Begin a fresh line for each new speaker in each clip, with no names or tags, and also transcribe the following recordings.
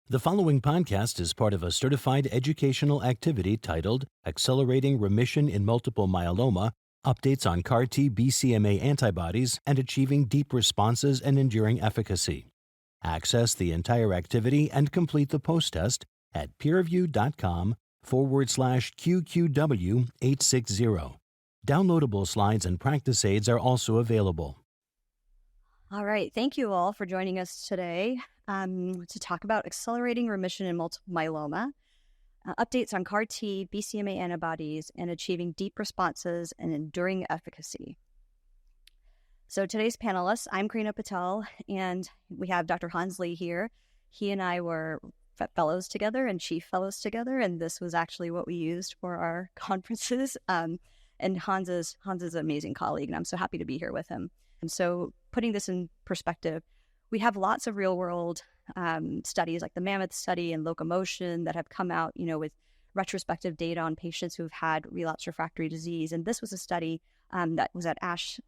The following podcast is part of a certified educational activity titled Accelerating Remission in Multiple Myeloma, Updates on CAR-T BCMA Antibodies, and Achieving Deep Responses and Enduring Efficacy. Access the entire activity and complete the post-test at peerview.com/QQW860. Downloadable slides and practice aids are also available.
All right. Thank you all for joining us today to talk about accelerating remission in multiple myeloma, updates on CAR-T, BCMA antibodies, and achieving deep responses and enduring efficacy. So today's panelists, I'm Karina Patel, and we have Dr. Hans Lee here. He and I were fellows together and chief fellows together, and this was actually what we used for our conferences. And Hans is an amazing colleague, and I'm so happy to be here with him. And so putting this in perspective, we have lots of real-world studies like the Mammoth study and Locomotion that have come out, with retrospective data on patients who have had relapse refractory disease. And this was a study that was at ASH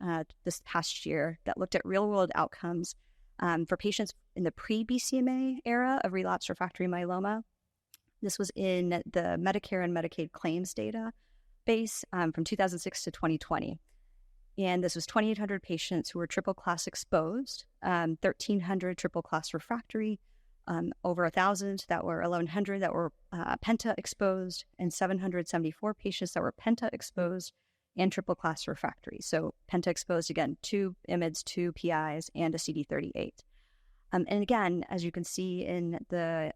this past year that looked at real-world outcomes for patients in the pre-BCMA era of relapse refractory myeloma. This was in the Medicare and Medicaid claims database from 2006 to 2020. And this was 2,800 patients who were triple-class exposed, 1,300 triple-class refractory, over 1,000 that were 1,100 that were penta-exposed, and 774 patients that were penta-exposed and triple-class refractory. So penta-exposed, again, 2 IMiDs, 2 PIs, and a CD38. And again, as you can see in the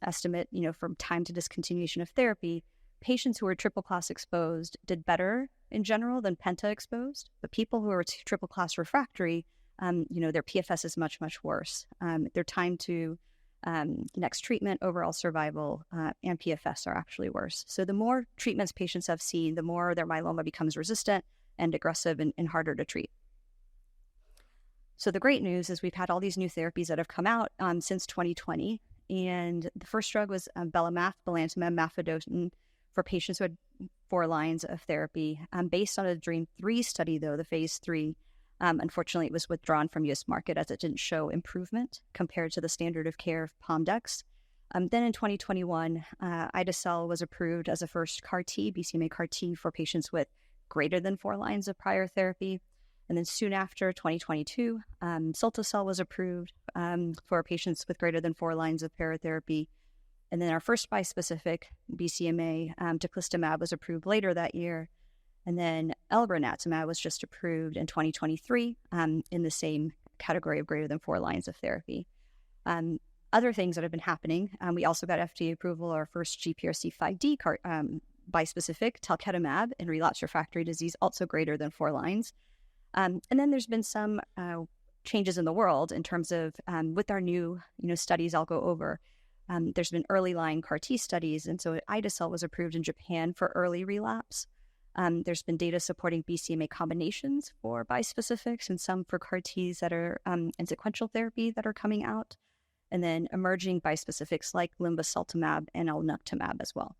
estimate, from time to discontinuation of therapy, patients who were triple-class exposed did better in general than penta-exposed. But people who are triple-class refractory, their PFS is much, much worse. Their time to next treatment, overall survival, and PFS are actually worse. So the more treatments patients have seen, the more their myeloma becomes resistant and aggressive and harder to treat. So the great news is we've had all these new therapies that have come out since 2020. And the first drug was belantamab mafodotin for patients who had 4 lines of therapy. Based on a DREAM-3 study, though, the phase 3, unfortunately, it was withdrawn from U.S. market as it didn't show improvement compared to the standard of care of Pomdex. Then in 2021, ide-cel was approved as a first CAR-T, BCMA CAR-T, for patients with greater than 4 lines of prior therapy. And then soon after, 2022, cilta-cel was approved for patients with greater than 4 lines of prior therapy. And then our first bispecific, BCMA teclistamab, was approved later that year. And then elranatamab was just approved in 2023 in the same category of greater than 4 lines of therapy. Other things that have been happening, we also got FDA approval, our first GPRC5D bispecific, talquetamab, in relapse refractory disease, also greater than 4 lines. And then there's been some changes in the world in terms of with our new studies I'll go over. There's been early line CAR-T studies, and so ide-cel was approved in Japan for early relapse. There's been data supporting BCMA combinations for bispecifics and some for CAR-Ts that are in sequential therapy that are coming out, and then emerging bispecifics like linvoseltamab and alnuctamab as well.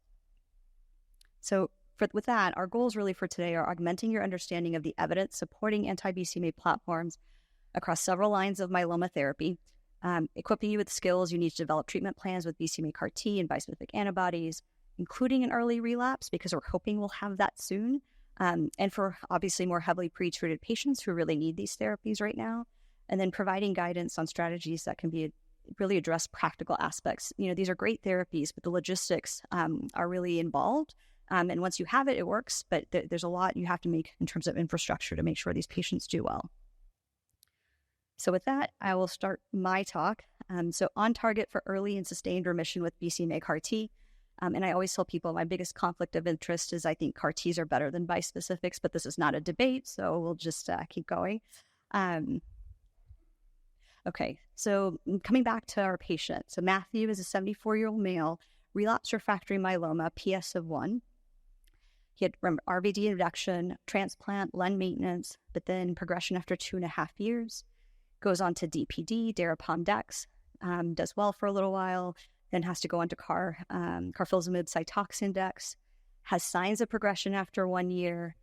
So with that, our goals really for today are augmenting your understanding of the evidence supporting anti-BCMA platforms across several lines of myeloma therapy, equipping you with skills you need to develop treatment plans with BCMA CAR-T and bispecific antibodies, including an early relapse, because we're hoping we'll have that soon, and for obviously more heavily pre-treated patients who really need these therapies right now, and then providing guidance on strategies that can be really address practical aspects. These are great therapies, but the logistics are really involved. And once you have it, it works, but there's a lot you have to make in terms of infrastructure to make sure these patients do well. So with that, I will start my talk. So on target for early and sustained remission with BCMA CAR-T. And I always tell people my biggest conflict of interest is I think CAR-Ts are better than bispecifics, but this is not a debate, so we'll just keep going. Okay, so coming back to our patient. So Matthew is a 74-year-old male, relapse refractory myeloma, PS of 1. He had RVD induction, transplant, LEN maintenance, but then progression after 2.5 years. Goes on to DPD, Darapom-Dex, does well for a little while, then has to go on to carfilzomib Cytoxan Dex, has signs of progression after 1 year.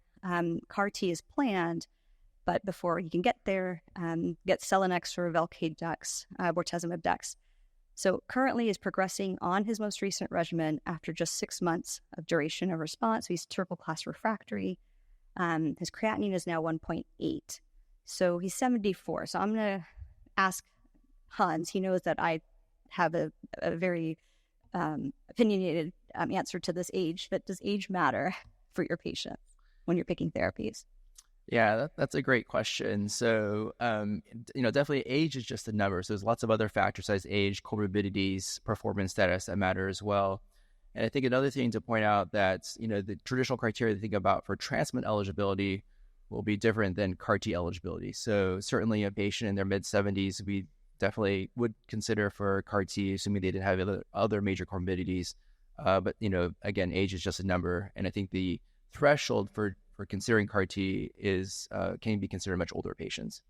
CAR-T is planned, but before he can get there, get Selenex or Velcade Dex, bortezomib Dex. So currently is progressing on his most recent regimen after just 6 months of duration of response. So he's triple class refractory. His creatinine is now 1.8. So he's 74. So I'm going to ask Hans. He knows that I have a very opinionated answer to this age, but does age matter for your patient when you're picking therapies?
Yeah, that's a great question. So, definitely age is just a number. So there's lots of other factors such as age, comorbidities, performance status that matter as well. And I think another thing to point out that, the traditional criteria to think about for transplant eligibility will be different than CAR-T eligibility. So certainly a patient in their mid-70s, we definitely would consider for CAR-T, assuming they didn't have other major comorbidities. But, again, age is just a number. And I think the threshold for considering CAR-T can be considered much older patients.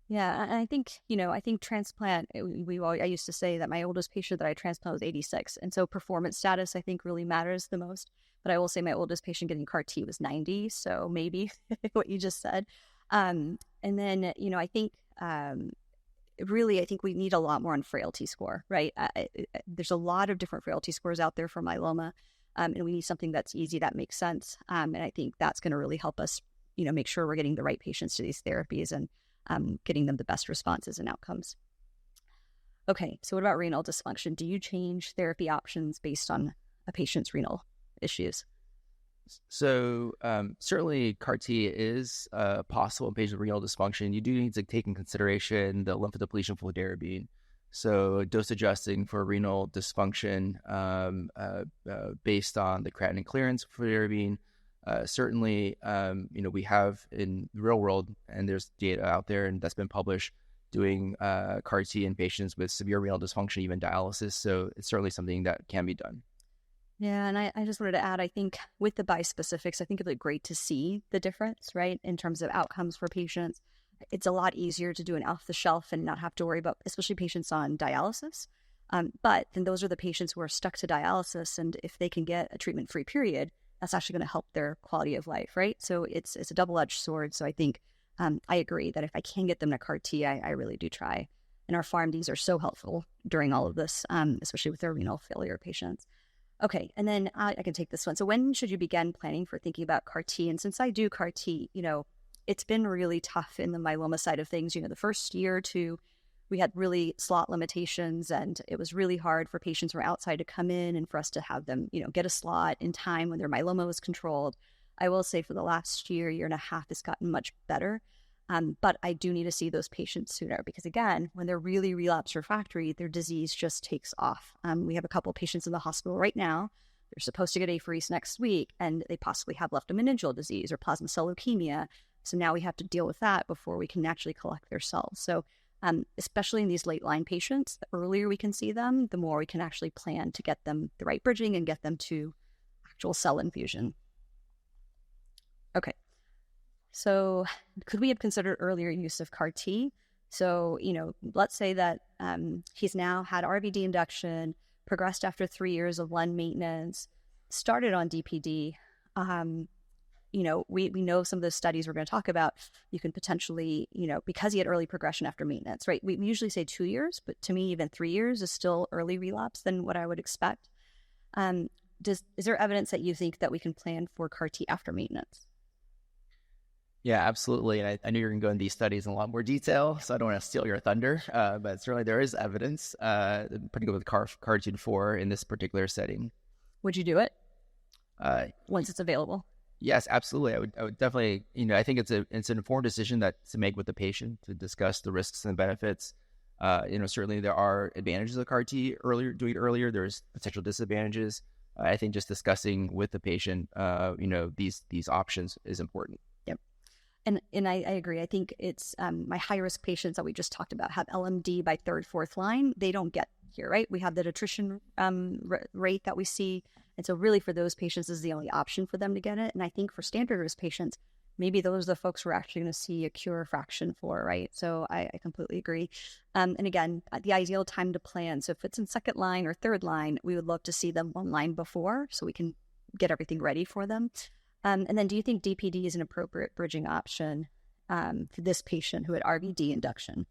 Yeah, and I think transplant, I used to say that my oldest patient that I transplanted was 86. And so performance status, I think, really matters the most. But I will say my oldest patient getting CAR-T was 90. So maybe what you just said. And then, I think really, I think we need a lot more on frailty score, right? There's a lot of different frailty scores out there for myeloma. And we need something that's easy, that makes sense. And I think that's going to really help us, make sure we're getting the right patients to these therapies and getting them the best responses and outcomes. Okay, so what about renal dysfunction? Do you change therapy options based on a patient's renal issues?
So certainly CAR-T is possible in patients with renal dysfunction. You do need to take in consideration the lymphodepletion fludarabine. So dose adjusting for renal dysfunction based on the creatinine clearance for fludarabine. Certainly, we have in the real world, and there's data out there and that's been published, doing CAR-T in patients with severe renal dysfunction, even dialysis. So it's certainly something that can be done.
Yeah, and I just wanted to add, I think with the bispecifics, I think it'd be great to see the difference, right, in terms of outcomes for patients. It's a lot easier to do an off-the-shelf and not have to worry about, especially patients on dialysis. But then those are the patients who are stuck to dialysis, and if they can get a treatment-free period, that's actually going to help their quality of life, right? So it's a double-edged sword. So I think I agree that if I can get them to CAR-T, I really do try. And our PharmDs are so helpful during all of this, especially with their renal failure patients. Okay, and then I can take this one. So when should you begin planning for thinking about CAR-T? And since I do CAR-T, it's been really tough in the myeloma side of things. The first year or two, we had really slot limitations, and it was really hard for patients who were outside to come in and for us to have them, get a slot in time when their myeloma was controlled. I will say for the last year and a half, it's gotten much better. But I do need to see those patients sooner because, again, when they're really relapse refractory, their disease just takes off. We have a couple of patients in the hospital right now. They're supposed to get apheresis next week, and they possibly have leptomeningeal disease or plasma cell leukemia. So now we have to deal with that before we can actually collect their cells. So especially in these late-line patients, the earlier we can see them, the more we can actually plan to get them the right bridging and get them to actual cell infusion. Okay. So could we have considered earlier use of CAR-T? So, let's say that he's now had RVD induction, progressed after 3 years of LEN maintenance, started on DPD. We know some of the studies we're going to talk about, you can potentially, because he had early progression after maintenance, right? We usually say 2 years, but to me, even 3 years is still early relapse than what I would expect. Is there evidence that you think that we can plan for CAR-T after maintenance?
Yeah, absolutely. And I knew you're going to go into these studies in a lot more detail, so I don't want to steal your thunder. But certainly there is evidence, particularly with CAR-T4 in this particular setting.
Would you do it once it's available?
Yes, absolutely. I would definitely. I think it's an informed decision to make with the patient to discuss the risks and benefits. Certainly there are advantages of CAR-T doing it earlier. There's potential disadvantages. I think just discussing with the patient, these options is important.
And I agree. I think it's my high-risk patients that we just talked about have LMD by third, fourth line. They don't get here, right? We have that attrition rate that we see. And so really for those patients, this is the only option for them to get it. And I think for standard risk patients, maybe those are the folks we're actually going to see a cure fraction for, right? So I completely agree. And again, the ideal time to plan. So if it's in second line or third line, we would love to see them one line before so we can get everything ready for them. And then do you think DPD is an appropriate bridging option for this patient who had RVD induction?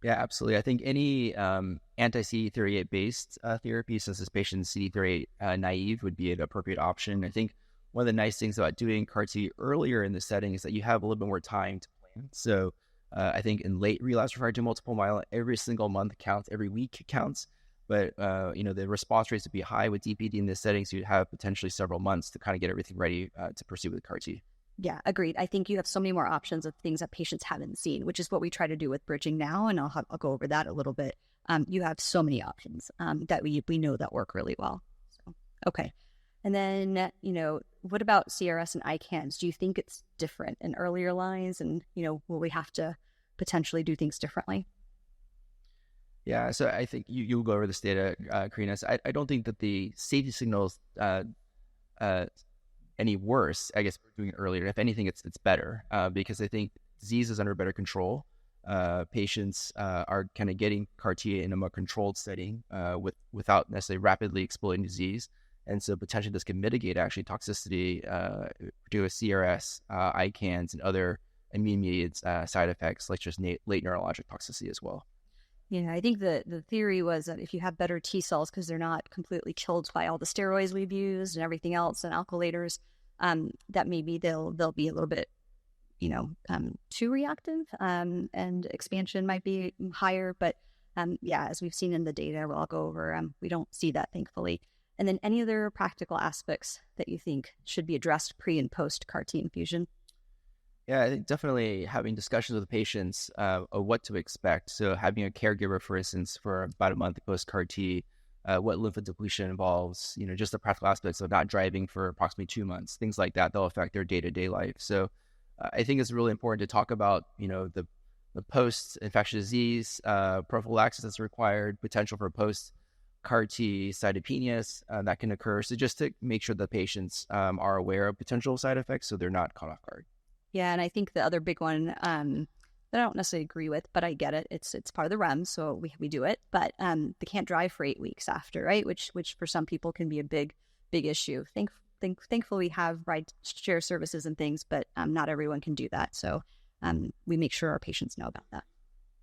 Yeah, absolutely. I think any anti-CD38 based therapy, since this patient's CD38 naive, would be an appropriate option. I think one of the nice things about doing CAR-T earlier in the setting is that you have a little bit more time to plan. So I think in late relapse refractory multiple myeloma, every single month counts, every week counts. But the response rates would be high with DPD in this setting, so you'd have potentially several months to kind of get everything ready to proceed with CAR-T.
Yeah, agreed. I think you have so many more options of things that patients haven't seen, which is what we try to do with bridging now, and I'll go over that a little bit. You have so many options that we know that work really well. So, okay. And then, what about CRS and ICANS? Do you think it's different in earlier lines, and, will we have to potentially do things differently?
Yeah, so I think you'll go over this data, Karina. So I don't think that the safety signals any worse, I guess, we're doing it earlier. If anything, it's better because I think disease is under better control. Patients are kind of getting CAR-T in a more controlled setting without necessarily rapidly exploding disease. And so potentially this can mitigate actually toxicity due to CRS, ICANS, and other immune-mediated side effects like just late neurologic toxicity as well.
Yeah, I think the theory was that if you have better T cells, because they're not completely killed by all the steroids we've used and everything else and alkylators, that maybe they'll be a little bit, too reactive, and expansion might be higher. But as we've seen in the data, I'll go over, we don't see that, thankfully. And then any other practical aspects that you think should be addressed pre and post CAR-T infusion?
Yeah, I think definitely having discussions with the patients of what to expect. So having a caregiver, for instance, for about a month post CAR-T, what lymphodepletion involves, just the practical aspects of not driving for approximately 2 months, things like that, they'll affect their day-to-day life. So I think it's really important to talk about, the post-infectious disease prophylaxis that's required, potential for post-CAR-T cytopenias that can occur. So just to make sure the patients are aware of potential side effects so they're not caught off guard.
Yeah, and I think the other big one that I don't necessarily agree with, but I get it. It's part of the REMS, so we do it. But they can't drive for 8 weeks after, right? Which for some people can be a big issue. Thankfully, we have ride share services and things, but not everyone can do that. So we make sure our patients know about that.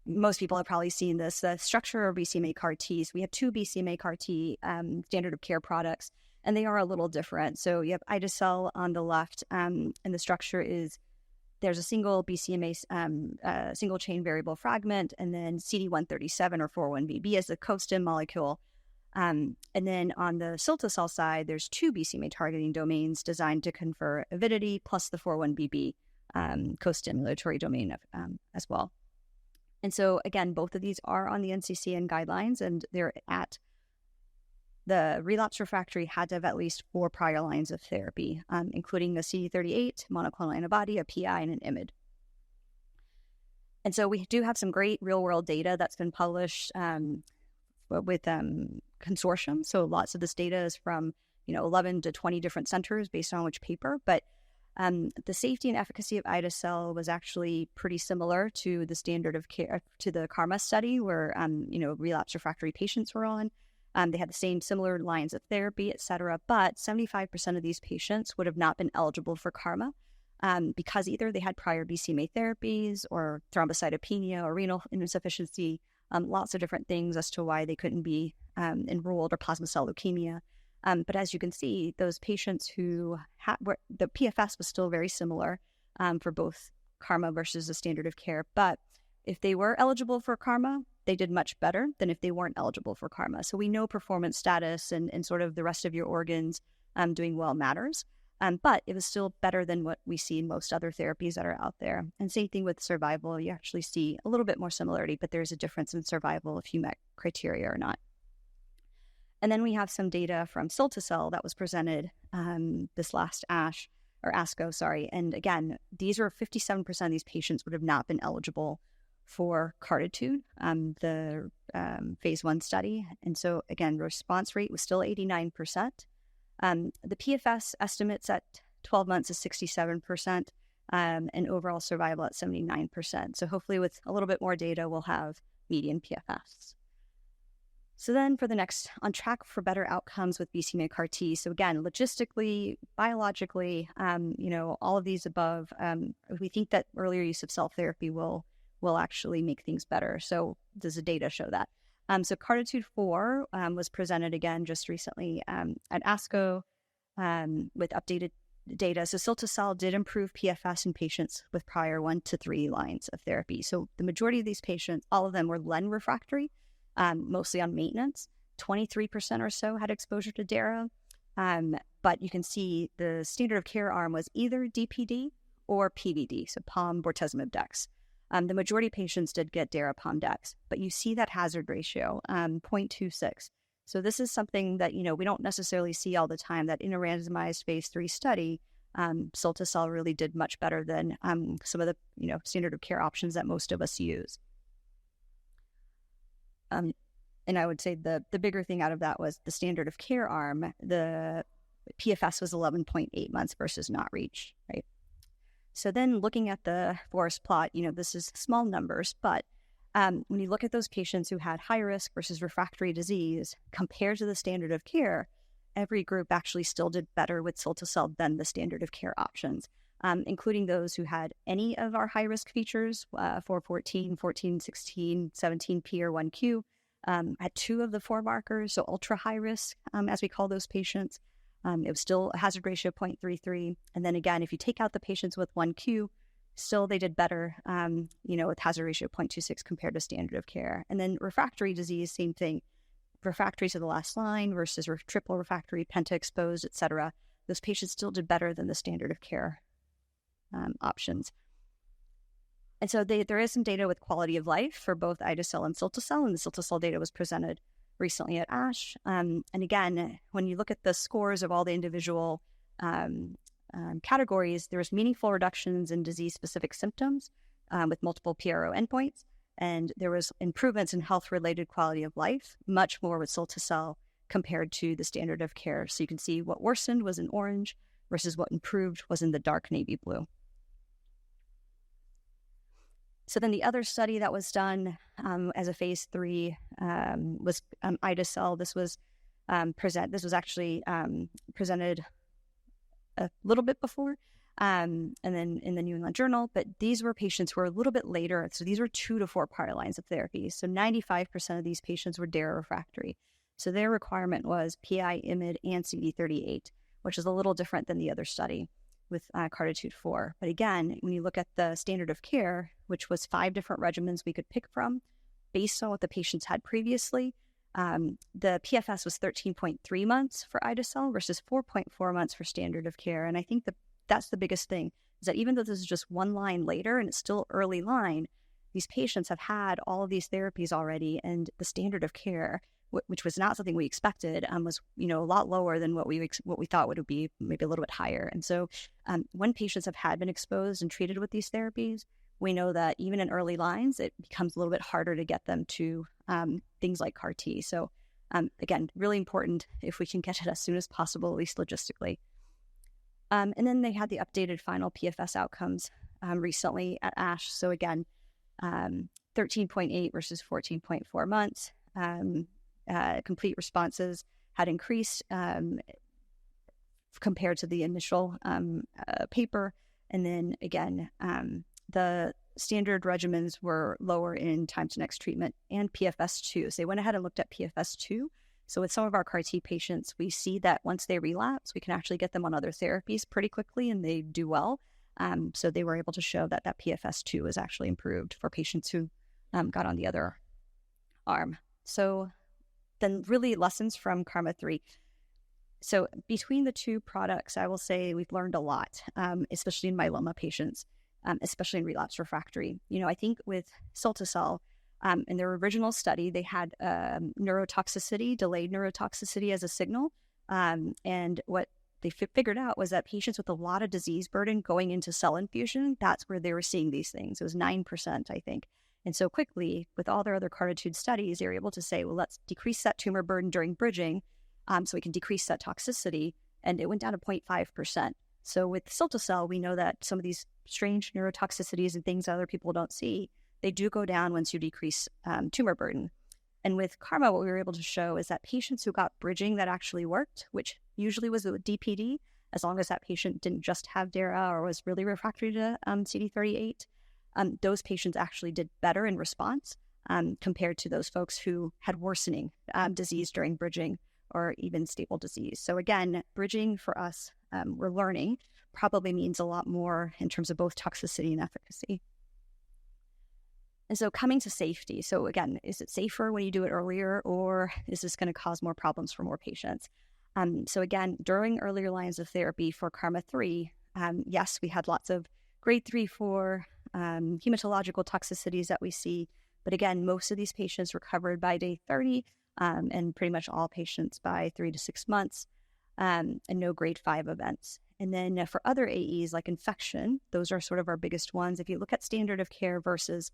Most people have probably seen this. The structure of BCMA CAR-Ts. We have 2 BCMA CAR-T standard of care products, and they are a little different. So you have ide-cel on the left, and the structure is there's a single BCMA single chain variable fragment, and then CD137 or 41BB as the co-stim molecule. And then on the cilta-cel side, there's 2 BCMA targeting domains designed to confer avidity plus the 41BB co-stimulatory domain as well. And so, again, both of these are on the NCCN guidelines, and they're at the relapse refractory had to have at least 4 prior lines of therapy, including a CD38 monoclonal antibody, a PI, and an IMiD. And so we do have some great real-world data that's been published with consortium. So lots of this data is from 11 to 20 different centers based on which paper. But the safety and efficacy of ide-cel was actually pretty similar to the standard of care, to the KarMMa study where relapse refractory patients were on. They had the same similar lines of therapy, et cetera, but 75% of these patients would have not been eligible for KarMMa because either they had prior BCMA therapies or thrombocytopenia or renal insufficiency, lots of different things as to why they couldn't be enrolled, or plasma cell leukemia. But as you can see, those patients who the PFS was still very similar for both KarMMa versus the standard of care. But if they were eligible for KarMMa, they did much better than if they weren't eligible for KarMMa. So we know performance status and sort of the rest of your organs doing well matters. But it was still better than what we see in most other therapies that are out there. And same thing with survival. You actually see a little bit more similarity, but there's a difference in survival if you met criteria or not. And then we have some data from cilta-cel that was presented this last ASCO. And again, these are 57% of these patients would have not been eligible for CARTITUDE, the phase 1 study. And so again, response rate was still 89%. The PFS estimates at 12 months is 67%, and overall survival at 79%. So hopefully with a little bit more data, we'll have median PFS. So then for the next, on track for better outcomes with BCMA CAR-T. So again, logistically, biologically, all of these above, we think that earlier use of cell therapy will will actually make things better. So does the data show that? So CARTITUDE-4 was presented again just recently at ASCO with updated data. So cilta-cel did improve PFS in patients with prior 1 to 3 lines of therapy. So the majority of these patients, all of them were len refractory, mostly on maintenance. 23% or so had exposure to dara. But you can see the standard of care arm was either DPD or PVD, so pom, bortezomib, dex. The majority of patients did get dara, pom, dex, but you see that hazard ratio, 0.26. So this is something that, we don't necessarily see all the time, that in a randomized phase 3 study, cilta-cel really did much better than some of the, standard of care options that most of us use. And I would say the bigger thing out of that was the standard of care arm. The PFS was 11.8 months versus not reached, right? So then looking at the forest plot, this is small numbers, but when you look at those patients who had high risk versus refractory disease compared to the standard of care, every group actually still did better with cilta-cel than the standard of care options, including those who had any of our high-risk features, 414, 14, 16, 17P or 1Q, had 2 of the 4 markers, so ultra high risk, as we call those patients. It was still a hazard ratio of 0.33. And then again, if you take out the patients with 1Q, still they did better, with hazard ratio of 0.26 compared to standard of care. And then refractory disease, same thing. Refractory to the last line versus triple refractory, penta-exposed, et cetera. Those patients still did better than the standard of care options. And so there is some data with quality of life for both ide-cel and cilta-cel, and the cilta-cel data was presented recently at ASH. And again, when you look at the scores of all the individual categories, there was meaningful reductions in disease-specific symptoms with multiple PRO endpoints, and there was improvements in health-related quality of life, much more with cilta-cel compared to the standard of care. So you can see what worsened was in orange versus what improved was in the dark navy blue. So then the other study that was done as a phase 3 was ide-cel. This was actually presented a little bit before, and then in the New England Journal. But these were patients who were a little bit later. So these were 2 to 4 prior lines of therapy. So 95% of these patients were dara refractory. So their requirement was PI, IMiD, and CD38, which is a little different than the other study with CARTITUDE-4. But again, when you look at the standard of care, which was 5 different regimens we could pick from based on what the patients had previously, the PFS was 13.3 months for ide-cel versus 4.4 months for standard of care. And I think that's the biggest thing, is that even though this is just 1 line later and it's still early line, these patients have had all of these therapies already, and the standard of care, which was not something we expected, was a lot lower than what we thought would be, maybe a little bit higher. And so when patients have been exposed and treated with these therapies, we know that even in early lines, it becomes a little bit harder to get them to things like CAR-T. So again, really important if we can get it as soon as possible, at least logistically. And then they had the updated final PFS outcomes recently at ASH. So again, 13.8 versus 14.4 months. Complete responses had increased compared to the initial paper. And then again, the standard regimens were lower in time to next treatment and PFS2. So they went ahead and looked at PFS2. So with some of our CAR-T patients, we see that once they relapse, we can actually get them on other therapies pretty quickly and they do well. So they were able to show that PFS2 was actually improved for patients who got on the other arm. So then really lessons from KarMMa-3. So between the 2 products, I will say we've learned a lot, especially in myeloma patients, especially in relapse refractory. I think with cilta-cel, in their original study, they had neurotoxicity, delayed neurotoxicity as a signal. And what they figured out was that patients with a lot of disease burden going into cell infusion, that's where they were seeing these things. It was 9%, I think. And so quickly, with all their other CARTITUDE studies, they were able to say, well, let's decrease that tumor burden during bridging so we can decrease that toxicity. And it went down to 0.5%. So with cilta-cel, we know that some of these strange neurotoxicities and things that other people don't see, they do go down once you decrease tumor burden. And with KarMMa, what we were able to show is that patients who got bridging that actually worked, which usually was with DPD, as long as that patient didn't just have dara or was really refractory to CD38, those patients actually did better in response compared to those folks who had worsening disease during bridging or even stable disease. So again, bridging for us, we're learning, probably means a lot more in terms of both toxicity and efficacy. And so coming to safety. So again, is it safer when you do it earlier, or is this going to cause more problems for more patients? So again, during earlier lines of therapy for KarMMa-3, yes, we had lots of grade 3, 4 hematological toxicities that we see. But again, most of these patients recovered by day 30, and pretty much all patients by 3 to 6 months, and no grade 5 events. And then for other AEs like infection, those are sort of our biggest ones. If you look at standard of care versus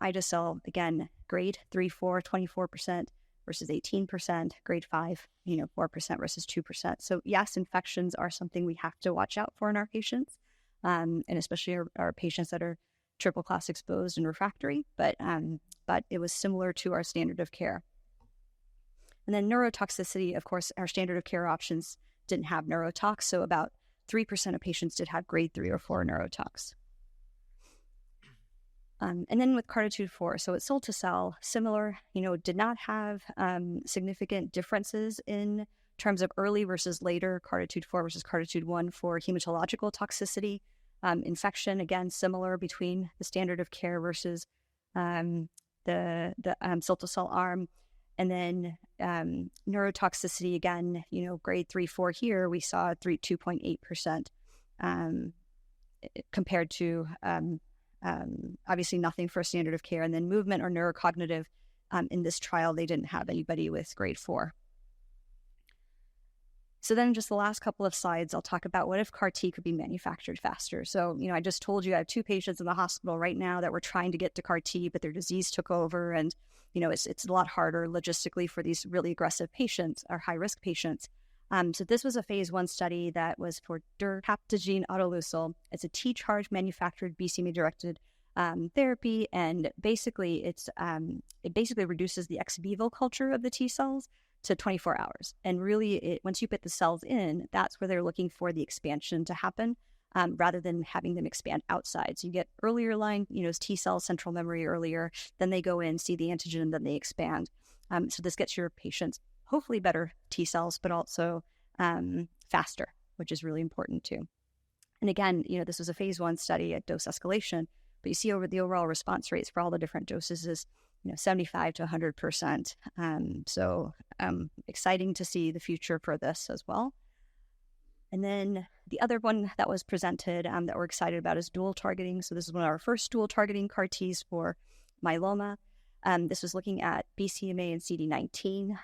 ide-cel, again, grade 3, 4, 24% versus 18%, grade 5, 4% versus 2%. So yes, infections are something we have to watch out for in our patients, and especially our patients that are triple class exposed and refractory, but it was similar to our standard of care. And then neurotoxicity, of course, our standard of care options didn't have neurotox, so about 3% of patients did have grade 3 or 4 neurotox. And then with CARTITUDE-4, so it's cilta-cel, similar, did not have significant differences in terms of early versus later, CARTITUDE-4 versus CARTITUDE-1 for hematological toxicity. Infection, again, similar between the standard of care versus the cilta-cel arm. And then neurotoxicity, again, grade 3, 4 here, we saw 2.8% compared to obviously nothing for standard of care. And then movement or neurocognitive, in this trial, they didn't have anybody with grade 4. So then just the last couple of slides, I'll talk about what if CAR-T could be manufactured faster. So, I just told you I have 2 patients in the hospital right now that were trying to get to CAR-T, but their disease took over. And, it's a lot harder logistically for these really aggressive patients or high-risk patients. So this was a phase 1 study that was for daptogene autoleucel. It's a T-charge manufactured BCMA-directed therapy, and basically it basically reduces the ex vivo culture of the T cells to 24 hours. And really, once you put the cells in, that's where they're looking for the expansion to happen, rather than having them expand outside. So you get earlier line, T cells, central memory earlier, then they go in, see the antigen, and then they expand. So this gets your patients hopefully better T cells, but also faster, which is really important too. And again, this was a phase 1 study at dose escalation, but you see over the overall response rates for all the different doses is 75 to 100%. So exciting to see the future for this as well. And then the other one that was presented that we're excited about is dual targeting. So this is one of our first dual targeting CAR-Ts for myeloma. This was looking at BCMA and CD19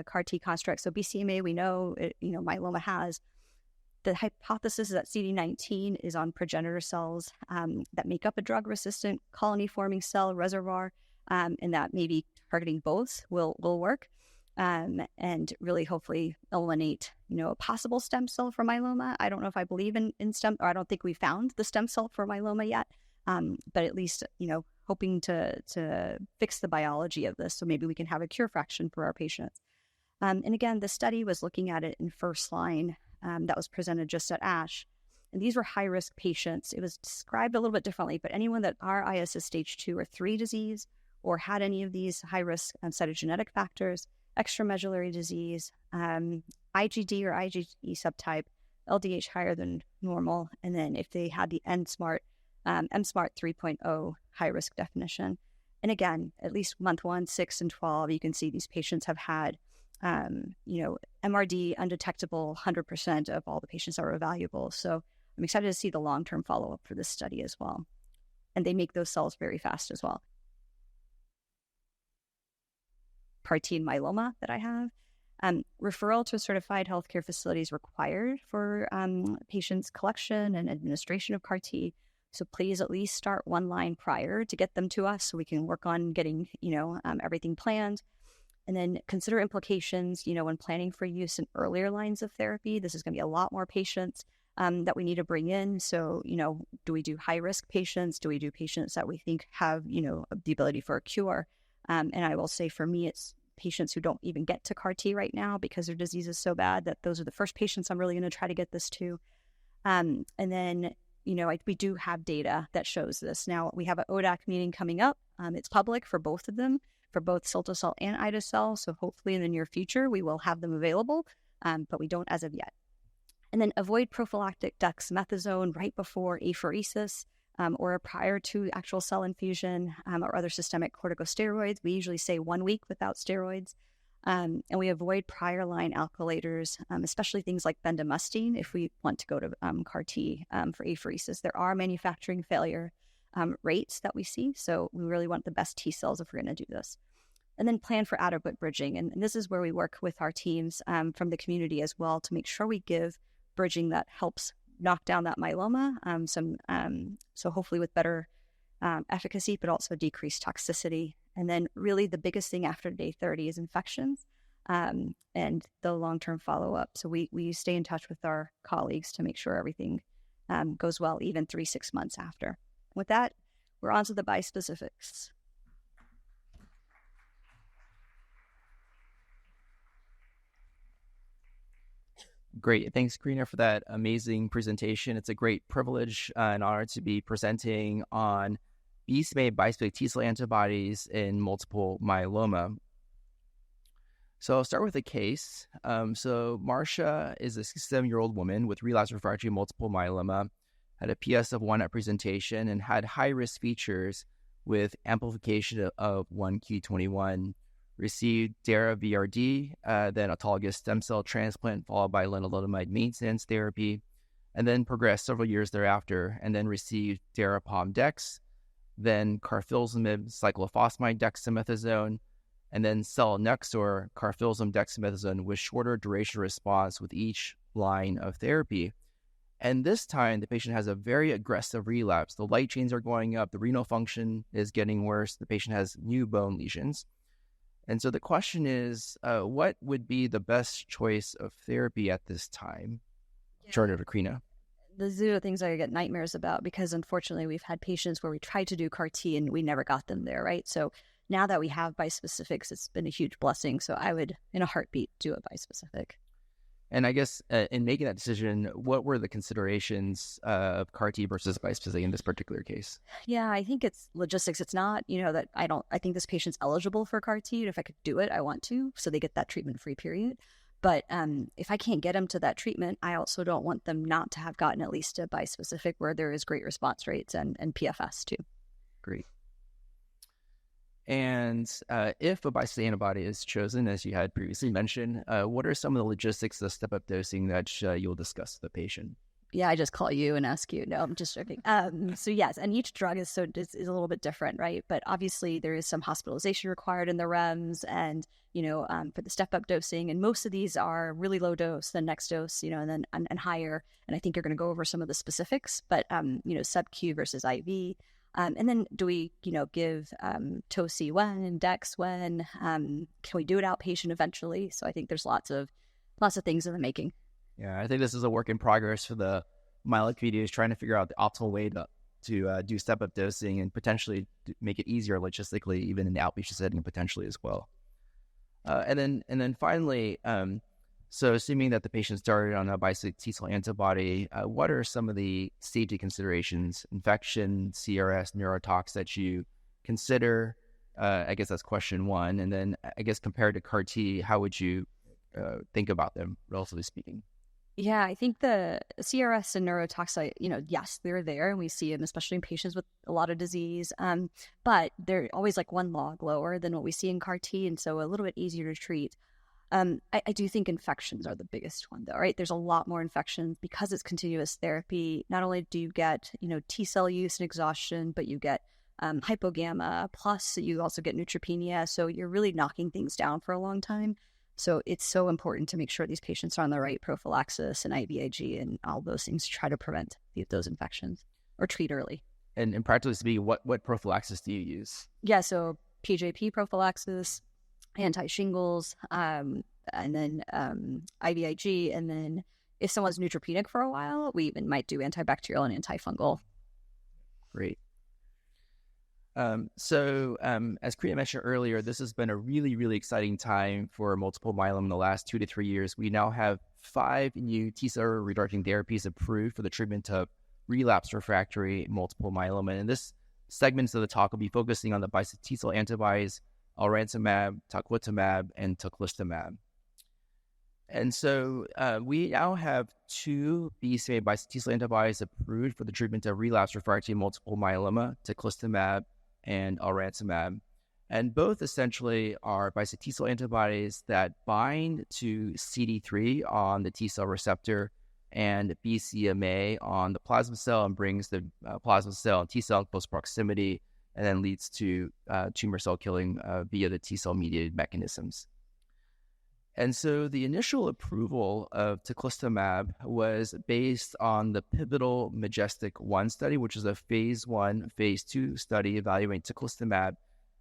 CAR-T construct. So BCMA, we know, myeloma has. The hypothesis is that CD19 is on progenitor cells that make up a drug-resistant colony-forming cell reservoir, and that maybe targeting both will work, and really hopefully eliminate, a possible stem cell for myeloma. I don't know if I believe in stem, or I don't think we found the stem cell for myeloma yet, but at least, hoping to fix the biology of this so maybe we can have a cure fraction for our patients. And again, the study was looking at it in first line. That was presented just at ASH. And these were high-risk patients. It was described a little bit differently, but anyone that RIS is stage 2 or 3 disease or had any of these high-risk cytogenetic factors, extramedullary disease, IgD or IgE subtype, LDH higher than normal, and then if they had the MSMART 3.0 high-risk definition. And again, at least month 1, 6, and 12, you can see these patients have had MRD undetectable 100% of all the patients that were evaluable. So I'm excited to see the long-term follow-up for this study as well. And they make those cells very fast as well. CAR-T and myeloma that I have. Referral to certified healthcare facilities required for patients' collection and administration of CAR-T. So please at least start 1 line prior to get them to us so we can work on getting, everything planned. And then consider implications, when planning for use in earlier lines of therapy. This is going to be a lot more patients that we need to bring in. So, do we do high-risk patients? Do we do patients that we think have, the ability for a cure? And I will say for me, it's patients who don't even get to CAR-T right now because their disease is so bad that those are the first patients I'm really going to try to get this to. And then, we do have data that shows this. Now, we have an ODAC meeting coming up. It's public for both of them, for both cilta-cel and ide-cel. So hopefully in the near future, we will have them available, but we don't as of yet. And then avoid prophylactic dexamethasone right before apheresis or prior to actual cell infusion or other systemic corticosteroids. We usually say 1 week without steroids. And we avoid prior line alkylators, especially things like bendamustine if we want to go to CAR-T for apheresis. There are manufacturing failure rates that we see, so we really want the best T cells if we're going to do this. And then plan for adequate bridging. And this is where we work with our teams from the community as well to make sure we give bridging that helps knock down that myeloma, so hopefully with better efficacy, but also decreased toxicity. And then really the biggest thing after day 30 is infections and the long-term follow-up. So we stay in touch with our colleagues to make sure everything goes well, even 3-6 months after. With that, we're on to the bispecifics.
Great. Thanks, Karina, for that amazing presentation. It's a great privilege and honor to be presenting on BCMA bispecific T-cell antibodies in multiple myeloma. So I'll start with a case. So Marcia is a 67-year-old woman with relapsed refractory multiple myeloma, had a PS of 1 at presentation, and had high-risk features with amplification of 1q21. Received Dara-VRD, then autologous stem cell transplant, followed by lenalidomide maintenance therapy, and then progressed several years thereafter, and then received Dara-Pom-Dex, then carfilzomib cyclophosphamide dexamethasone, and then selinexor carfilzom dexamethasone with shorter duration response with each line of therapy. And this time, the patient has a very aggressive relapse. The light chains are going up, the renal function is getting worse, the patient has new bone lesions. And so the question is, what would be the best choice of therapy at this time? Yeah. Turn it to Karina.
These are the things I get nightmares about because unfortunately we've had patients where we tried to do CAR-T and we never got them there, right? So now that we have bispecifics, it's been a huge blessing. So I would, in a heartbeat, do a bispecific.
And I guess in making that decision, what were the considerations of CAR-T versus bispecific in this particular case?
Yeah, I think it's logistics. It's not, that I think this patient's eligible for CAR-T. And if I could do it, I want to, so they get that treatment-free period. But if I can't get them to that treatment, I also don't want them not to have gotten at least a bispecific where there is great response rates and PFS too.
Great. And if a bispecific antibody is chosen, as you had previously mentioned, what are some of the logistics of step-up dosing that you'll discuss with the patient?
Yeah, I just call you and ask you. No, I'm just joking. So yes, and each drug is a little bit different, right? But obviously there is some hospitalization required in the REMS and, for the step-up dosing. And most of these are really low dose, then next dose, and then and higher. And I think you're going to go over some of the specifics, but, sub-Q versus IV. And then do we, give TOC when, DEX when? Can we do it outpatient eventually? So I think there's lots of things in the making.
Yeah, I think this is a work in progress for the myeloma community, is trying to figure out the optimal way to do step-up dosing and potentially make it easier logistically, even in the outpatient setting potentially as well. And then finally, so assuming that the patient started on a bispecific T-cell antibody, what are some of the safety considerations, infection, CRS, neurotox that you consider? I guess that's question one. And then I guess compared to CAR-T, how would you think about them, relatively speaking?
Yeah, I think the CRS and neurotox, yes, they're there, and we see them, especially in patients with a lot of disease. But they're always like 1 log lower than what we see in CAR-T, and so a little bit easier to treat. I do think infections are the biggest one, though, right? There's a lot more infections because it's continuous therapy. Not only do you get, T-cell use and exhaustion, but you get hypogamma, plus you also get neutropenia. So you're really knocking things down for a long time. So it's so important to make sure these patients are on the right prophylaxis and IVIG and all those things to try to prevent those infections or treat early.
And practically speaking, what prophylaxis do you use?
Yeah, so PJP prophylaxis, anti-shingles, and then IVIG. And then if someone's neutropenic for a while, we even might do antibacterial and antifungal.
Great. So as Karina mentioned earlier, this has been a really, really exciting time for multiple myeloma in the last 2 to 3 years. We now have 5 new T-cell redirecting therapies approved for the treatment of relapse refractory multiple myeloma. And this segment of the talk will be focusing on the Bispecific antibodies, elranatamab, talquetamab, and teclistamab. And so we now have 2 BCMA bispecific antibodies approved for the treatment of relapse refractory multiple myeloma, teclistamab and elranatamab. And both essentially are bispecific antibodies that bind to CD3 on the T-cell receptor and BCMA on the plasma cell and brings the plasma cell and T-cell in close proximity and then leads to tumor cell killing via the T-cell mediated mechanisms. And so the initial approval of teclistamab was based on the pivotal MajesTEC-1 study, which is a phase 1, phase 2 study evaluating teclistamab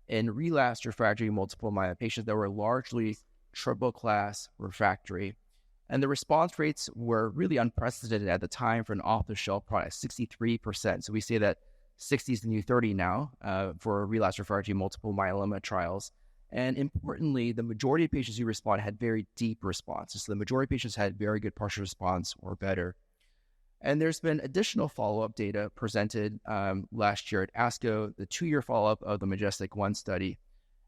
in relapsed refractory multiple myeloma patients that were largely triple-class refractory. And the response rates were really unprecedented at the time for an off-the-shelf product, 63%. So we say that 60 is the new 30 now for relapsed refractory multiple myeloma trials. And importantly, the majority of patients who respond had very deep responses. So the majority of patients had very good partial response or better. And there's been additional follow-up data presented last year at ASCO, the 2-year follow-up of the MajesTEC-1 study,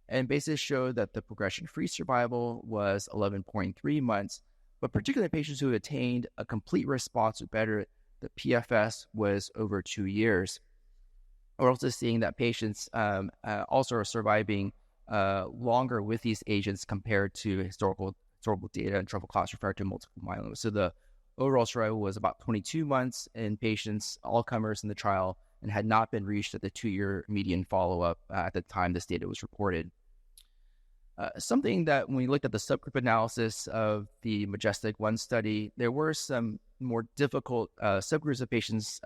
and basically showed that the progression-free survival was 11.3 months, but particularly in patients who attained a complete response or better, the PFS was over 2 years. We're also seeing that patients also are surviving longer with these agents compared to historical data in triple-class refractory multiple myeloma. So the overall survival was about 22 months in patients, all comers in the trial, and had not been reached at the 2-year median follow-up at the time this data was reported. Something that when we looked at the subgroup analysis of the MajesTEC-1 study, there were some more difficult subgroups of patients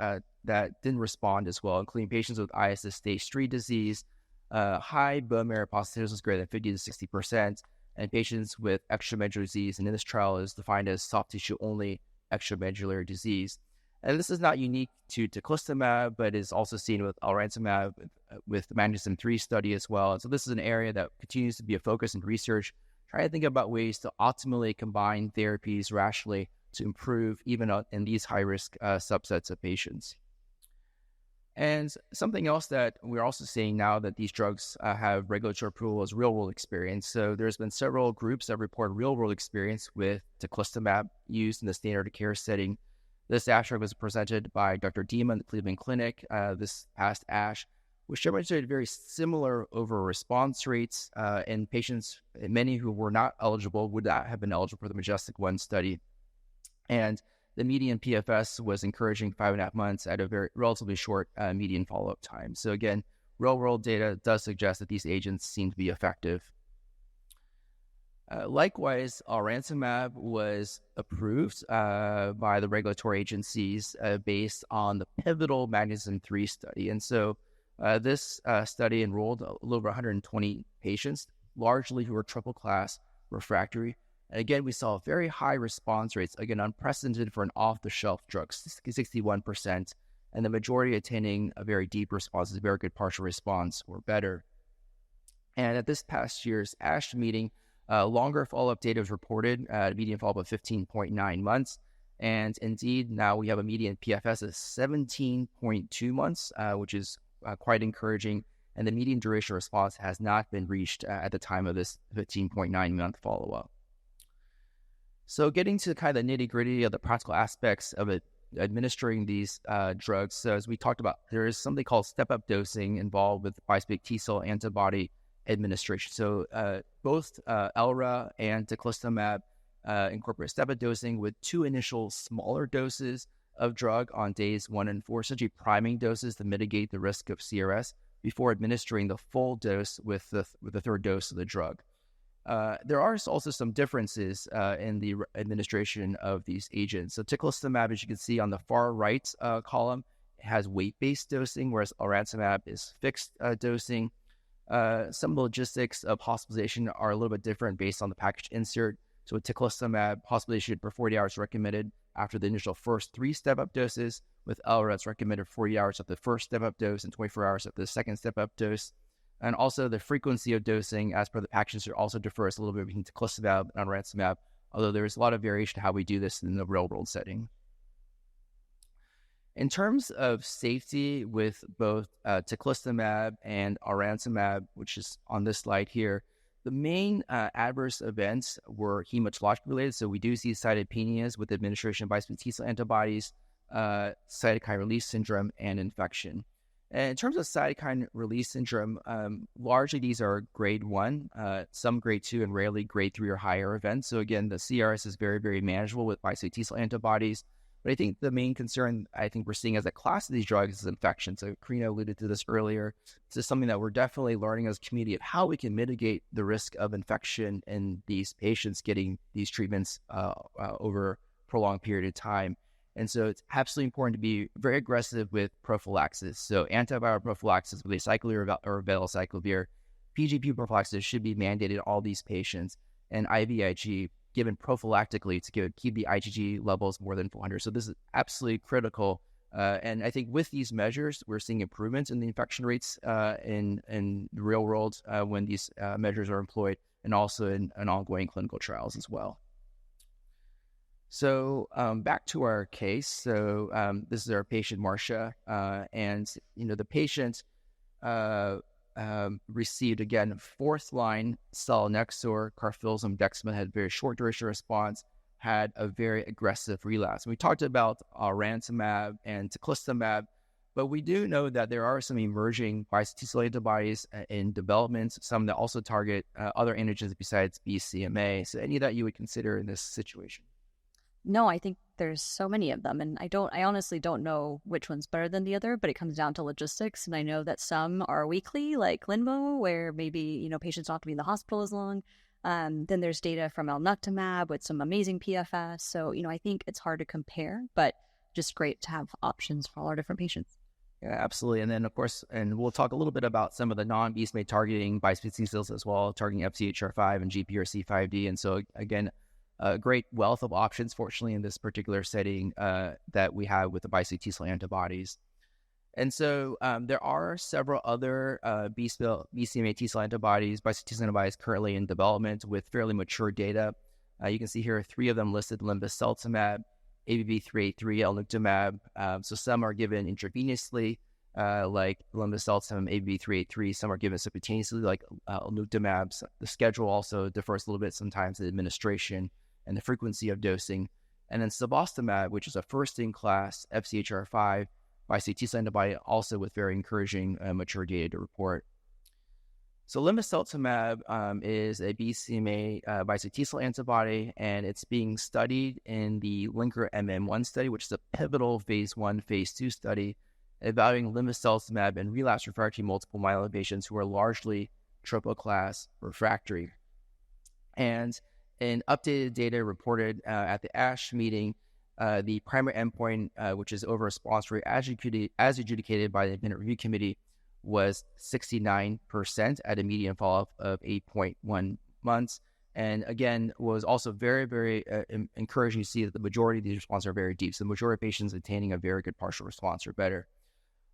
that didn't respond as well, including patients with ISS stage 3 disease, high bone marrow apoptosis greater than 50 to 60%, and patients with extramedullary disease. And in this trial is defined as soft tissue only extramedullary disease. And this is not unique to teclistamab, but is also seen with elranatamab, with the MagnetisM-3 study as well. And so this is an area that continues to be a focus in research, trying to think about ways to optimally combine therapies rationally to improve even in these high-risk subsets of patients. And something else that we're also seeing now that these drugs have regulatory approval is real-world experience. So there's been several groups that report real-world experience with teclistamab used in the standard of care setting. This abstract was presented by Dr. Dima in the Cleveland Clinic this past ASH, which demonstrated very similar overall response rates in patients, many who were not eligible, would not have been eligible for the MajesTEC-1 study. And the median PFS was encouraging 5.5 months at a very relatively short median follow-up time. So again, real-world data does suggest that these agents seem to be effective. Likewise, elranatamab was approved by the regulatory agencies based on the pivotal MagnetisM-3 study. And so this study enrolled a little over 120 patients, largely who were triple-class refractory. And again, we saw very high response rates, again, unprecedented for an off-the-shelf drug, 61%, and the majority attaining a very deep response, a very good partial response or better. And at this past year's ASH meeting, longer follow-up data was reported, a median follow-up of 15.9 months. And indeed, now we have a median PFS of 17.2 months, which is quite encouraging. And the median duration of response has not been reached at the time of this 15.9-month follow-up. So getting to kind of the nitty-gritty of the practical aspects of it, administering these drugs. So as we talked about, there is something called step-up dosing involved with bispecific T-cell antibody administration. So both elra and teclistamab incorporate step-up dosing with 2 initial smaller doses of drug on days 1 and 4, essentially priming doses to mitigate the risk of CRS before administering the full dose with the 3rd dose of the drug. There are also some differences in the administration of these agents. So teclistamab, as you can see on the far right column, has weight-based dosing, whereas elranatamab is fixed dosing. Some of the logistics of hospitalization are a little bit different based on the package insert. So with teclistamab, hospitalization for 40 hours recommended after the initial first 3 step-up doses. With elra, it's recommended 40 hours at the first step-up dose and 24 hours at the second step-up dose. And also the frequency of dosing, as per the package insert, also differs a little bit between teclistamab and elranatamab, although there is a lot of variation to how we do this in the real-world setting. In terms of safety with both teclistamab and arantamab, which is on this slide here, the main adverse events were hematologic related. So we do see cytopenias with administration of bispecific T-cell antibodies, cytokine release syndrome, and infection. And in terms of cytokine release syndrome, largely these are grade 1, some grade 2, and rarely grade 3 or higher events. So again, the CRS is very, very manageable with bispecific T-cell antibodies. But I think the main concern I think we're seeing as a class of these drugs is infection. So Karina alluded to this earlier. This is something that we're definitely learning as a community of how we can mitigate the risk of infection in these patients getting these treatments over a prolonged period of time. And so it's absolutely important to be very aggressive with prophylaxis. So antiviral prophylaxis with acyclovir or valacyclovir, PGP prophylaxis should be mandated in all these patients, and IVIG given prophylactically to keep the IgG levels more than 400. So this is absolutely critical. And I think with these measures, we're seeing improvements in the infection rates in the real world when these measures are employed, and also in ongoing clinical trials as well. So back to our case. So this is our patient, Marcia, and the patient received, again, fourth-line selinexor, carfilzomib, dexamethasone, had very short duration response, had a very aggressive relapse. We talked about arantamab and teclistamab, but we do know that there are some emerging bispecific T-cell antibodies in development, some that also target other antigens besides BCMA. So any that you would consider in this situation?
No, I think there's so many of them, and I honestly don't know which one's better than the other, but it comes down to logistics. And I know that some are weekly, like Linvo, where maybe, patients don't have to be in the hospital as long. Then there's data from elnuctamab with some amazing PFS. So, I think it's hard to compare, but just great to have options for all our different patients.
Yeah, absolutely. And then, of course, and we'll talk a little bit about some of the non-BCMA targeting bispecific T-cells as well, targeting FcHR5 and GPRC5D. And so, again, a great wealth of options, fortunately, in this particular setting that we have with the bispecific T-cell antibodies. And so there are several other BCMA T-cell antibodies, bispecific T-cell antibodies currently in development with fairly mature data. You can see here 3 of them listed: linvoseltamab, ABB383, elnuctamab. So some are given intravenously, like linvoseltamab, ABB383. Some are given subcutaneously, like elnuctamab. The schedule also differs a little bit sometimes, the administration and the frequency of dosing. And then cevostamab, which is a first-in-class FcHR5 bispecific T-cell antibody, also with very encouraging mature data to report. So linvoseltamab is a BCMA bispecific T-cell antibody, and it's being studied in the Linker MM1 study, which is a pivotal phase 1, phase 2 study evaluating linvoseltamab in relapsed refractory multiple myeloma patients who are largely triple-class refractory. And in updated data reported at the ASH meeting, the primary endpoint, which is overall response rate as adjudicated by the Independent Review Committee, was 69% at a median follow-up of 8.1 months. And again, was also very, very encouraging to see that the majority of these responses are very deep. So the majority of patients attaining a very good partial response or better.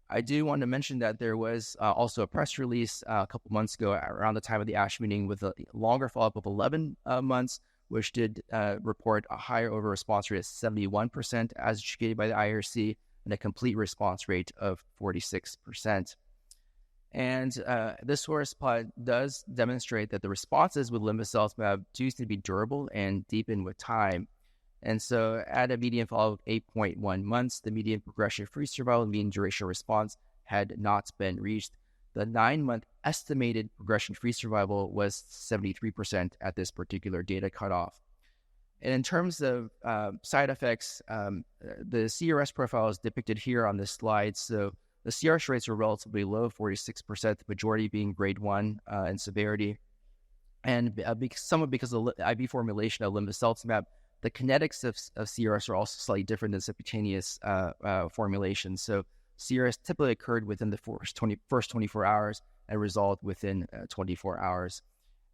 I do want to mention that there was also a press release a couple months ago around the time of the ASH meeting with a longer follow-up of 11 months, which did report a higher overall response rate of 71% as adjudicated by the IRC, and a complete response rate of 46%. And this source plot does demonstrate that the responses with linvoseltamab do seem to be durable and deepen with time. And so at a median follow-up of 8.1 months, the median progression-free survival and median duration of response had not been reached. The 9-month estimated progression-free survival was 73% at this particular data cutoff. And in terms of side effects, the CRS profile is depicted here on this slide. So the CRS rates are relatively low, 46%, the majority being grade 1 in severity. And somewhat because of the IV formulation of linvoseltamab, the kinetics of CRS are also slightly different than subcutaneous formulation. So CRS typically occurred within the first 24 hours and resolved within 24 hours.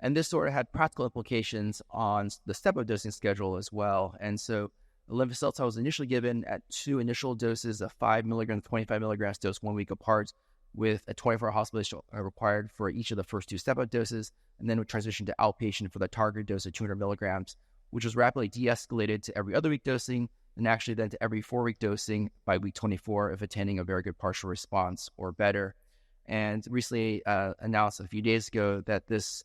And this sort of had practical implications on the step-up dosing schedule as well. And so linvoseltamab was initially given at 2 initial doses of 5 milligrams, 25 milligrams dosed 1 week apart, with a 24-hour hospitalization required for each of the first 2 step-up doses, and then we transitioned to outpatient for the target dose of 200 milligrams, which was rapidly de-escalated to every other week dosing, and actually then to every 4-week dosing by week 24 if attaining a very good partial response or better. And recently announced a few days ago that this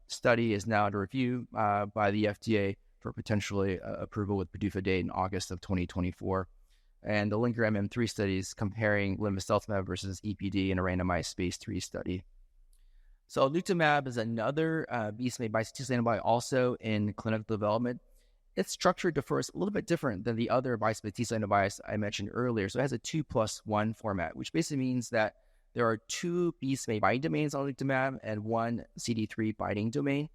study is now under review by the FDA for potentially approval with PDUFA date in August of 2024. And the Linker MM3 study is comparing linvoseltamab versus EPD in a randomized phase 3 study. So alnuctamab is another BCMA bispecific antibody also in clinical development. Its structure differs a little bit different than the other bispecific antibodies I mentioned earlier. So it has a 2+1 format, which basically means that there are 2 BCMA binding domains on alnuctamab and 1 CD3 binding domain.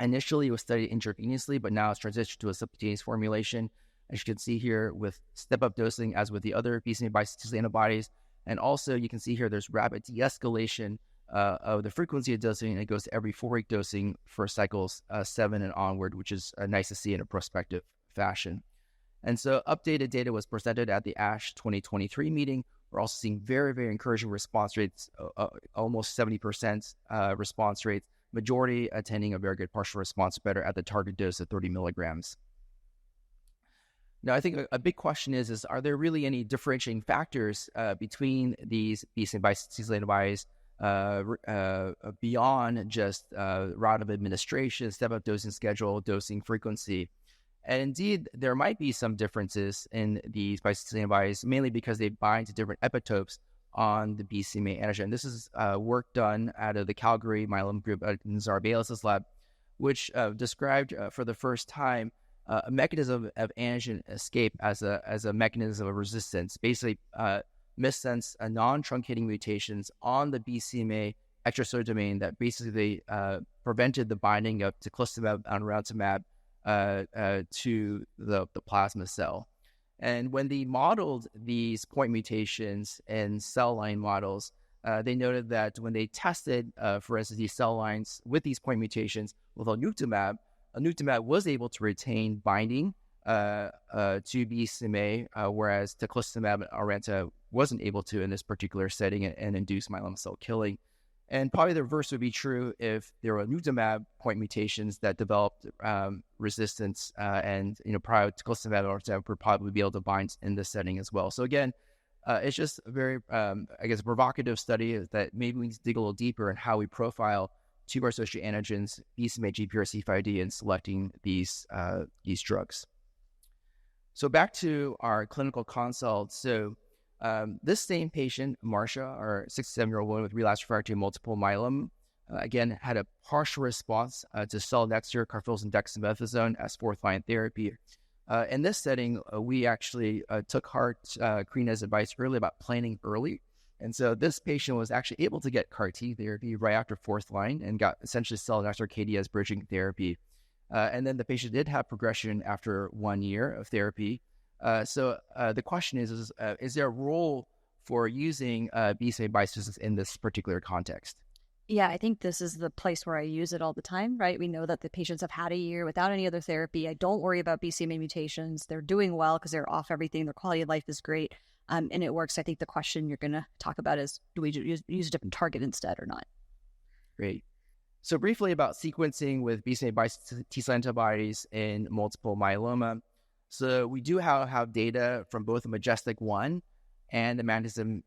Initially, it was studied intravenously, but now it's transitioned to a subcutaneous formulation, as you can see here with step-up dosing as with the other BCMA bispecific antibodies. And also, you can see here there's rapid de-escalation of the frequency of dosing, and it goes to every 4-week dosing for cycles 7 and onward, which is nice to see in a prospective fashion. And so updated data was presented at the ASH 2023 meeting. We're also seeing very, very encouraging response rates, almost 70% response rates, majority attaining a very good partial response better at the target dose of 30 milligrams. Now, I think a big question is are there really any differentiating factors between these BCMA bispecific antibodies beyond just route of administration, step-up dosing schedule, dosing frequency? And indeed, there might be some differences in these bispecific antibodies, mainly because they bind to different epitopes on the BCMA antigen. This is work done out of the Calgary myeloma group at Nazar Baylis's lab, which described for the first time a mechanism of antigen escape as a mechanism of resistance, basically missense non-truncating mutations on the BCMA extracellular domain that basically prevented the binding of teclistamab and rontumab to the plasma cell. And when they modeled these point mutations in cell line models, they noted that when they tested, for instance, these cell lines with these point mutations with alnuctamab was able to retain binding to BCMA, whereas teclistamab and rontumab wasn't able to in this particular setting and induce myeloma cell killing. And probably the reverse would be true if there were alnuctamab point mutations that developed resistance, and prior to teclistamab or rontumab would probably be able to bind in this setting as well. So again, it's just a very, provocative study that maybe we need to dig a little deeper in how we profile tumor-associated antigens, BCMA, GPRC5D, and selecting these drugs. So back to our clinical consult. So this same patient, Marcia, our 67-year-old woman with relapsed refractory multiple myeloma, again, had a partial response to selinexor, carfilzomib, dexamethasone as fourth-line therapy. In this setting, we actually took heart Karina's advice early about planning early. And so this patient was actually able to get CAR-T therapy right after fourth line and got essentially selinexor KD as bridging therapy. And then the patient did have progression after 1 year of therapy. So the question is there a role for using BCMA bispecifics in this particular context?
Yeah, I think this is the place where I use it all the time, right? We know that the patients have had a year without any other therapy. I don't worry about BCMA mutations. They're doing well because they're off everything. Their quality of life is great. And it works. I think the question you're going to talk about is, do we use a different target instead or not?
Great. So briefly about sequencing with BCMA bispecific T-cell antibodies in multiple myeloma. So we do have data from both the Majestic-1 and the Magnetism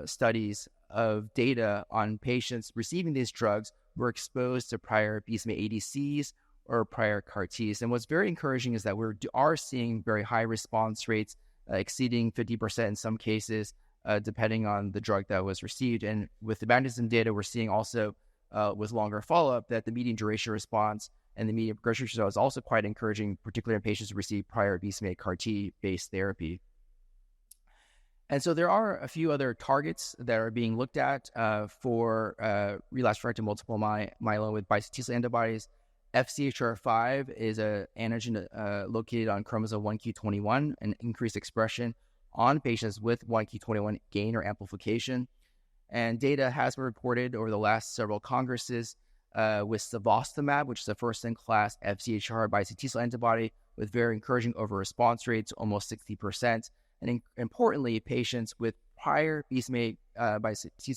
studies of data on patients receiving these drugs who were exposed to prior BCMA ADCs or prior CAR-Ts. And what's very encouraging is that we are seeing very high response rates, exceeding 50% in some cases, depending on the drug that was received. And with the Magnetism data, we're seeing also with longer follow-up that the median duration response and the median progression result is also quite encouraging, particularly in patients who receive prior BCMA CAR-T-based therapy. And so there are a few other targets that are being looked at for relapsed refractory multiple myeloma with bispecific T-cell antibodies. FCHR5 is an antigen located on chromosome 1q21 and increased expression on patients with 1q21 gain or amplification. And data has been reported over the last several congresses with cevostamab, which is a first-in-class FCHR bispecific T-cell antibody with very encouraging over response rates, almost 60%. And importantly, patients with prior BCMA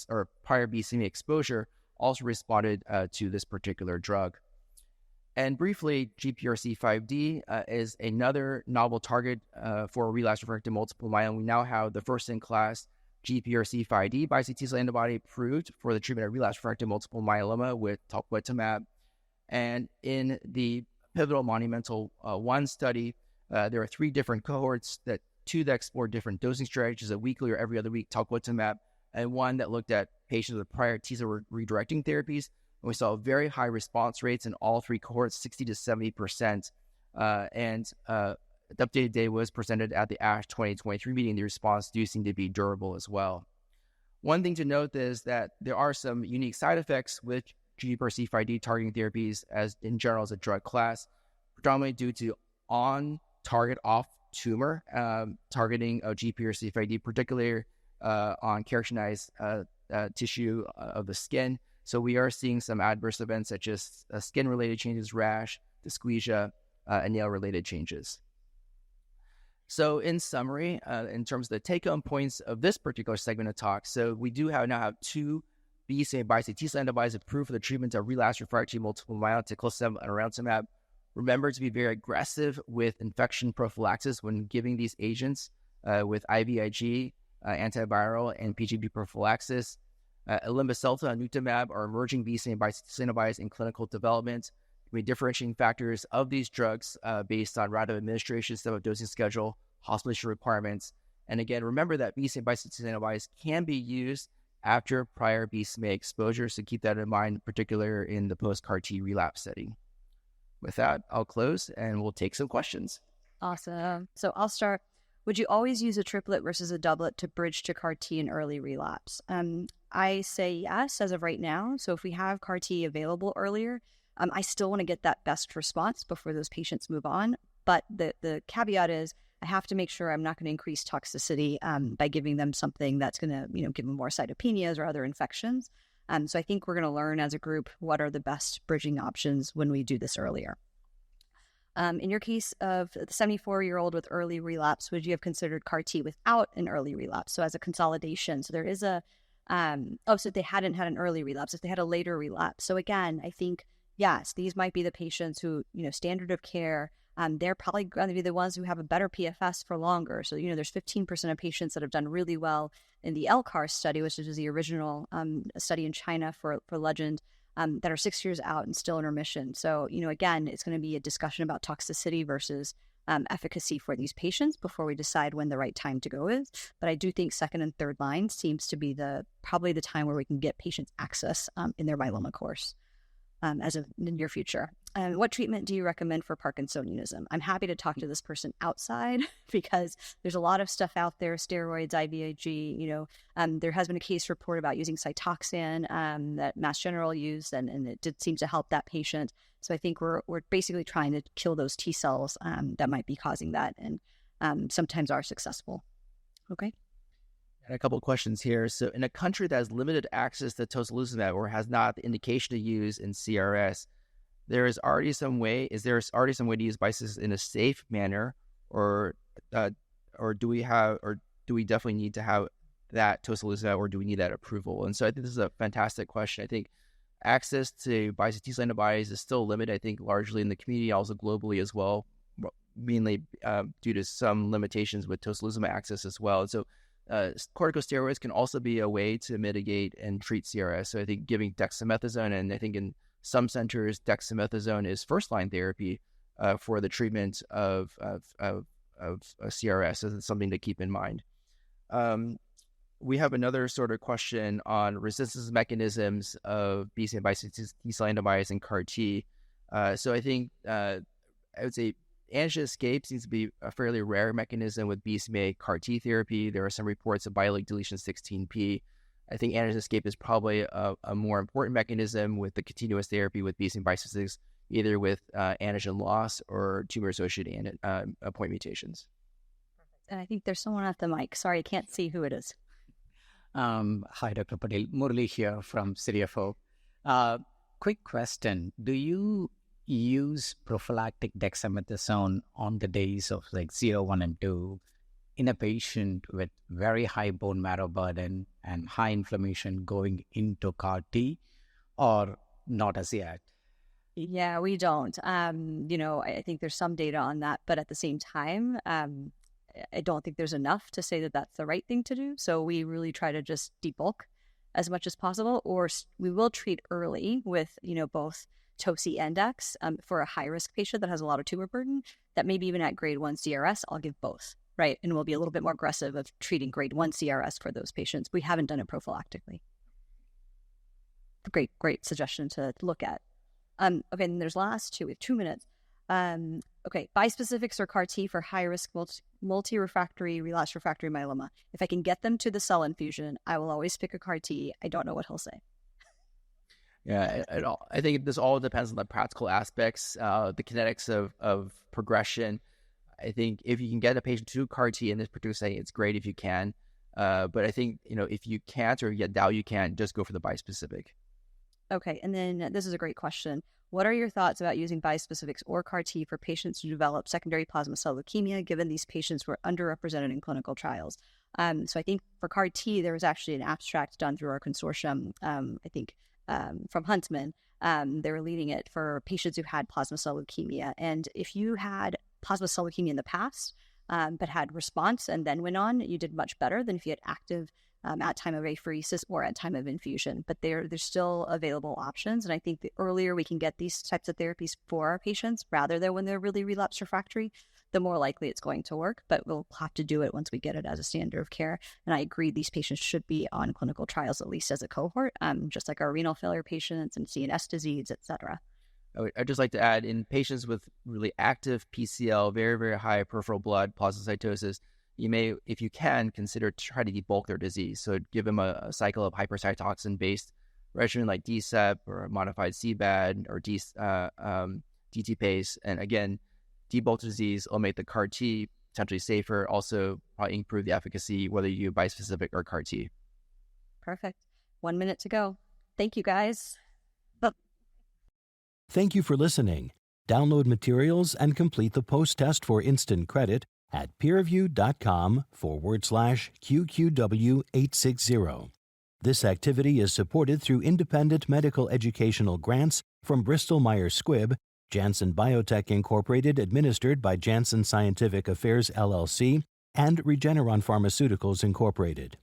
or prior BCMA exposure also responded to this particular drug. And briefly, GPRC5D is another novel target for relapsed refractory multiple myeloma. We now have the first-in-class GPRC5D bispecific T-cell antibody approved for the treatment of relapsed refractory multiple myeloma with talquetamab. And in the pivotal Monumental 1 study, there are 3 different cohorts, two that explored different dosing strategies, a weekly or every other week talquetamab, and one that looked at patients with prior T-cell redirecting therapies. And we saw very high response rates in all 3 cohorts, 60 to 70%. The updated data was presented at the ASH 2023 meeting. The response do seem to be durable as well. One thing to note is that there are some unique side effects with GPRC5D targeting therapies as in general as a drug class, predominantly due to on-target off-tumor targeting of GPRC5D, particularly on characterized tissue of the skin. So we are seeing some adverse events such as skin-related changes, rash, dysgeusia, and nail-related changes. So in summary, in terms of the take-home points of this particular segment of talk, so we do now have 2 BCMA bispecific T-cell antibodies approved for the treatment of relapsed refractory multiple myeloma, cilta-cel and arountumab. Remember to be very aggressive with infection prophylaxis when giving these agents with IVIG, antiviral, and PGP prophylaxis. Ilimbacelta and anutamab are emerging BCMA bispecific antibodies in clinical development. Differentiating factors of these drugs based on route of administration, step of dosing schedule, hospitalization requirements. And again, remember that BCMA bispecific antibodies can be used after prior BCMA exposure, so keep that in mind, particularly in the post-CAR-T relapse setting. With that, I'll close and we'll take some questions.
Awesome. So I'll start. Would you always use a triplet versus a doublet to bridge to CAR-T in early relapse? I say yes as of right now. So if we have CAR-T available earlier, I still want to get that best response before those patients move on. But the caveat is I have to make sure I'm not going to increase toxicity by giving them something that's going to give them more cytopenias or other infections. So I think we're going to learn as a group what are the best bridging options when we do this earlier. In your case of the 74-year-old with early relapse, would you have considered CAR-T without an early relapse? So as a consolidation. So there is so if they hadn't had an early relapse, if they had a later relapse. So again, I think, yes, these might be the patients who, standard of care, they're probably going to be the ones who have a better PFS for longer. So, there's 15% of patients that have done really well in the LCAR study, which is the original study in China for Legend, that are 6 years out and still in remission. So, again, it's going to be a discussion about toxicity versus efficacy for these patients before we decide when the right time to go is. But I do think second and third line seems to be probably the time where we can get patients access in their myeloma course. As of the near future. What treatment do you recommend for Parkinsonism? I'm happy to talk to this person outside because there's a lot of stuff out there, steroids, IVIG, there has been a case report about using Cytoxan that Mass General used, and it did seem to help that patient. So I think we're basically trying to kill those T cells that might be causing that, and sometimes are successful. Okay.
And a couple of questions here. So in a country that has limited access to tocilizumab or has not the indication to use in CRS, is there already some way to use bispecifics in a safe manner, or do we definitely need to have that tocilizumab, or do we need that approval? And so I think this is a fantastic question. I think access to bispecific T-cell antibodies is still limited, I think, largely in the community, also globally as well, mainly due to some limitations with tocilizumab access as well. And so corticosteroids can also be a way to mitigate and treat CRS. So I think giving dexamethasone, and I think in some centers, dexamethasone is first-line therapy for the treatment of CRS. So it's something to keep in mind. We have another sort of question on resistance mechanisms of BCMA bispecific T-cell antibodies and CAR-T. So I think I would say antigen escape seems to be a fairly rare mechanism with BCMA CAR-T therapy. There are some reports of biallelic deletion 16p. I think antigen escape is probably a more important mechanism with the continuous therapy with BCMA bispecifics, either with antigen loss or tumor-associated point mutations.
And I think there's someone at the mic. Sorry, I can't see who it is.
Hi, Dr. Patel. Murli here from City of Hope. Quick question. Do you use prophylactic dexamethasone on the days of like 0, 1, and 2 in a patient with very high bone marrow burden and high inflammation going into CAR-T, or not as yet?
Yeah, we don't. I think there's some data on that, but at the same time, I don't think there's enough to say that that's the right thing to do. So we really try to just debulk as much as possible, or we will treat early with, both TOSI and Dex for a high-risk patient that has a lot of tumor burden, that maybe even at grade 1 CRS, I'll give both, right? And we'll be a little bit more aggressive of treating grade 1 CRS for those patients. We haven't done it prophylactically. Great suggestion to look at. Okay, and there's last two. We have 2 minutes. Okay, bispecifics or CAR-T for high-risk multi-refractory, relapsed refractory myeloma. If I can get them to the cell infusion, I will always pick a CAR-T. I don't know what he'll say.
Yeah, I think this all depends on the practical aspects, the kinetics of progression. I think if you can get a patient to CAR-T in this particular setting, it's great if you can. But I think, if you can't or you doubt you can, just go for the bispecific.
Okay, and then this is a great question. What are your thoughts about using bispecifics or CAR-T for patients who develop secondary plasma cell leukemia, given these patients were underrepresented in clinical trials? So I think for CAR-T, there was actually an abstract done through our consortium, from Huntsman. They were leading it for patients who had plasma cell leukemia. And if you had plasma cell leukemia in the past, but had response and then went on, you did much better than if you had active at time of apheresis or at time of infusion. But there's still available options. And I think the earlier we can get these types of therapies for our patients, rather than when they're really relapse refractory, the more likely it's going to work. But we'll have to do it once we get it as a standard of care. And I agree, these patients should be on clinical trials, at least as a cohort, just like our renal failure patients and CNS disease, et cetera.
I'd just like to add, in patients with really active PCL, very, very high peripheral blood plasmacytosis, you may, if you can, consider try to debulk their disease. So give them a cycle of hypercytoxin-based regimen like DCEP or modified CBAD or DT-PACE. And again, debulk the disease will make the CAR-T potentially safer, also probably improve the efficacy, whether you do bispecific or CAR-T.
Perfect. 1 minute to go. Thank you, guys.
Thank you for listening. Download materials and complete the post-test for instant credit at peerview.com/QQW860. This activity is supported through independent medical educational grants from Bristol Myers Squibb, Janssen Biotech Incorporated, administered by Janssen Scientific Affairs LLC, and Regeneron Pharmaceuticals Incorporated.